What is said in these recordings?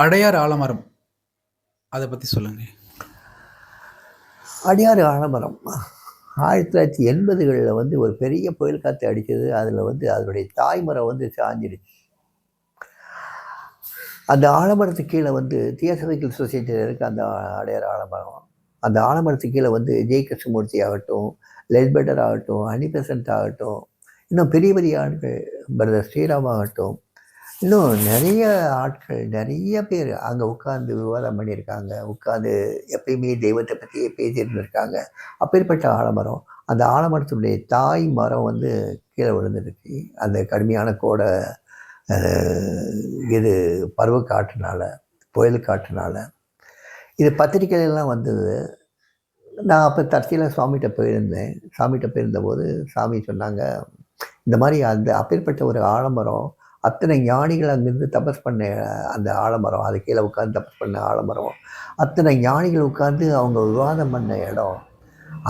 அடையார் ஆலமரம் அதை பற்றி சொல்லுங்க. அடையாறு ஆலமரம் 1980களில் வந்து ஒரு பெரிய புயல் காற்று அடித்தது. அதில் வந்து அதனுடைய தாய்மரம் வந்து சாஞ்சிடுச்சு. அந்த ஆலமரத்துக்கு கீழே வந்து தியோசபிக்கல் சொசைட்டியில் இருக்க அந்த அடையாறு ஆலமரம், அந்த ஆலமரத்துக்கு கீழே வந்து ஜெய் கிருஷ்ணமூர்த்தி ஆகட்டும், லெட்பெட்டர் ஆகட்டும், ஹனிபெசன்ட் ஆகட்டும், இன்னும் பெரிய பெரிய ஆட்கள், பிரதர் ஸ்ரீராம் ஆகட்டும், இன்னும் நிறைய ஆட்கள், நிறைய பேர் அங்கே உட்காந்து விவாதம் பண்ணியிருக்காங்க. உட்காந்து எப்பயுமே தெய்வத்தை பற்றியே பேசிட்டு இருக்காங்க. அப்பேற்பட்ட ஆலமரம், அந்த ஆலமரத்துடைய தாய் மரம் வந்து கீழே விழுந்துருச்சு. அந்த கடுமையான கோடை இது பருவ காற்றுனால, புயல் காற்றுனால. இது பத்திரிக்கைலாம் வந்தது. நான் அப்போ தற்செயலாக சாமிகிட்ட போயிருந்தேன். சாமிகிட்ட போயிருந்தபோது சாமி சொன்னாங்க, இந்த மாதிரி அந்த அப்பேற்பட்ட ஒரு ஆலமரம், அத்தனை ஞானிகள் அங்கேருந்து தபஸ் பண்ண அந்த ஆலமரம், அது கீழே உட்காந்து தபஸ் பண்ண ஆலமரம், அத்தனை ஞானிகள் உட்காந்து அவங்க விவாதம் பண்ண இடம்,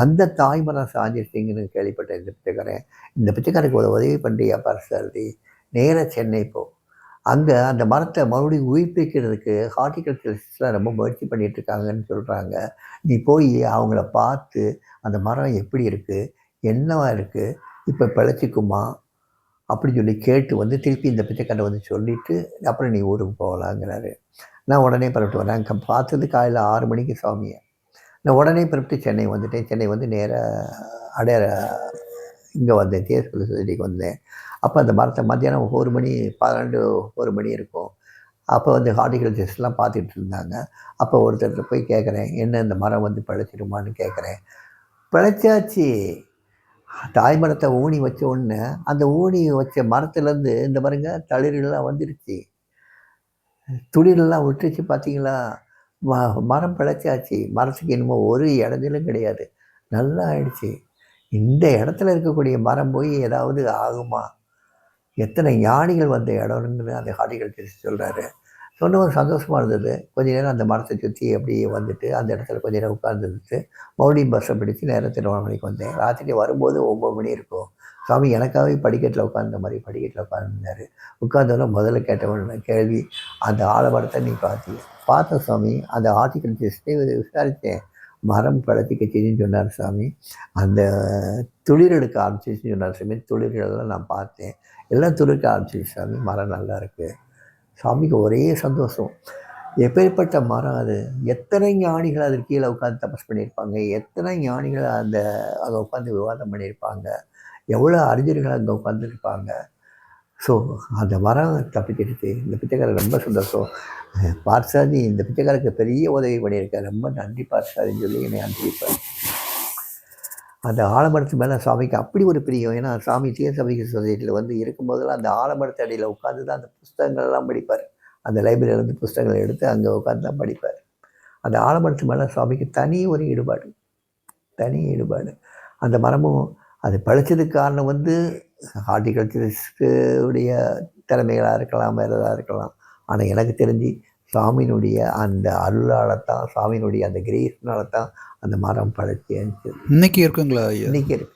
அந்த தாய்மரம் சாஞ்சிருச்சிங்கன்னு கேள்விப்பட்டேன். இந்த பிச்சைக்காரருக்கு ஒரு உதவி பண்ணுறியா பார்சாரதி, நேராக சென்னை போ. அங்கே அந்த மரத்தை மறுபடியும் உயிர்ப்பிக்கிறதுக்கு ஹார்டிகல்ச்சரிஸ்ட்லாம் ரொம்ப முயற்சி பண்ணிகிட்ருக்காங்கன்னு சொல்கிறாங்க. நீ போய் அவங்கள பார்த்து அந்த மரம் எப்படி இருக்குது, என்னவா இருக்குது, இப்போ பிழைச்சிக்குமா அப்படின்னு சொல்லி கேட்டு வந்து திருப்பி இந்த பிச்சைக்காரரை வந்து சொல்லிவிட்டு அப்புறம் நீ ஊருக்கு போகலாங்கிறாரு. நான் உடனே புறப்பட்டு வரேன். அங்கே பார்த்தது காலையில் 6 மணிக்கு சாமியை. நான் உடனே புறப்பட்டு சென்னை வந்துட்டேன். சென்னை வந்து நேராக அடையாற இங்கே வந்தேன், தேசிய சொசைட்டிக்கு வந்தேன். அப்போ அந்த மரத்தை மத்தியானம் 1 மணி 12 1 மணி இருக்கும். அப்போ வந்து ஹார்டிகல்ச்சர்ஸ்லாம் பார்த்துட்டு இருந்தாங்க. அப்போ ஒருத்தர்கிட்ட போய் கேட்குறேன், என்ன இந்த மரம் வந்து பிழைச்சிடுமான்னு கேட்குறேன். பிழைச்சாச்சு. தாய்மரத்தை ஊனி வச்ச உடனே அந்த ஊனி வச்ச மரத்துலேருந்து இந்த பாருங்க தளிர்கள்லாம் வந்துடுச்சு, துளிரெல்லாம் விட்டுருச்சு. பார்த்தீங்களா, மரம் பிழைச்சாச்சு. மரத்துக்கு என்னமோ ஒரு இடைஞ்சலும் கிடையாது, நல்லா ஆயிடுச்சு. இந்த இடத்துல இருக்கக்கூடிய மரம் போய் ஏதாவது ஆகுமா? எத்தனை ஞானிகள் வந்த இடம்னு அந்த ஹார்டிகல்ச்சரிஸ்ட் சொல்கிறாரு. சொன்னவங்க சந்தோஷமாக இருந்தது. கொஞ்ச நேரம் அந்த மரத்தை சுற்றி அப்படியே வந்துட்டு அந்த இடத்துல கொஞ்ச நேரம் உட்காந்துருந்துட்டு மறுபடியும் பஸ்ஸை பிடிச்சி நேரம் திருவண்ணாமலைக்கு வந்தேன். ராத்திரி வரும்போது 9 மணி இருக்கும். சாமி எனக்காகவே படிக்கட்டில் உட்காந்த மாதிரி படிக்கட்டில் உட்காந்துருந்தார். உட்காந்தோன்னா முதல்ல கேட்டவன கேள்வி, அந்த ஆலமரத்தை நீ பார்த்தீங்க? பார்த்தேன் சாமி. அந்த ஹார்டிகல்ச்சரிஸ்ட்டே விசாரித்தேன். மரம் பிழைச்சிக்கிச்சின்னு சொன்னார் சாமி. அந்த துளிர் எடுக்க ஆரம்பிச்சிச்சுன்னு சொன்னார் சாமி. துளிர்களெல்லாம் நான் பார்த்தேன், எல்லாம் துளிர்க்க ஆரம்பிச்சிச்சு சாமி. மரம் நல்லா இருக்குது. சாமிக்கு ஒரே சந்தோஷம். எப்பேற்பட்ட மரம் அது! எத்தனை ஞானிகள் அதற்கு கீழே உட்காந்து தபஸ் பண்ணியிருப்பாங்க, எத்தனை ஞானிகள் அங்கே உட்காந்து விவாதம் பண்ணியிருப்பாங்க, எவ்வளோ அறிஞர்கள் அங்கே உட்காந்துருப்பாங்க. ஸோ அந்த மரம் தப்பிச்சிடுச்சு. இந்த பிச்சைக்காரர் ரொம்ப சந்தோஷம். பார்சாதி இந்த பிச்சைக்காரருக்கு பெரிய உதவி பண்ணியிருக்கார், ரொம்ப நன்றி பார்சாதின்னு சொல்லி என்னை அனுப்பியிருப்பார். அந்த ஆலமரத்து மேலே சாமிக்கு அப்படி ஒரு பிரியம். ஏன்னா சாமி தியோசபிக்கல் சொசைட்டியில் வந்து இருக்கும்போதெல்லாம் அந்த ஆலமரத்து அடியில் உட்காந்து தான் அந்த புஸ்தகங்கள்லாம் படிப்பார். அந்த லைப்ரரியிலேருந்து புஸ்தகங்களை எடுத்து அங்கே உட்காந்து தான் படிப்பார். அந்த ஆலமரத்து மேலே சாமிக்கு தனி ஒரு ஈடுபாடு, தனி ஈடுபாடு. அந்த மரமும் அது பழிச்சதுக்கு காரணம் வந்து ஹார்டிகல்ச்சரிஸ்டுடைய திறமைகளாக இருக்கலாம், வேறு எதாக இருக்கலாம். ஆனால் எனக்கு தெரிஞ்சு சாமியினுடைய அந்த அருளால் தான், சாமியினுடைய அந்த கிரேஸ்னால தான் அந்த மரம் பழச்சி. இன்னைக்கு இருக்குங்களா? இன்னைக்கு இருக்கு.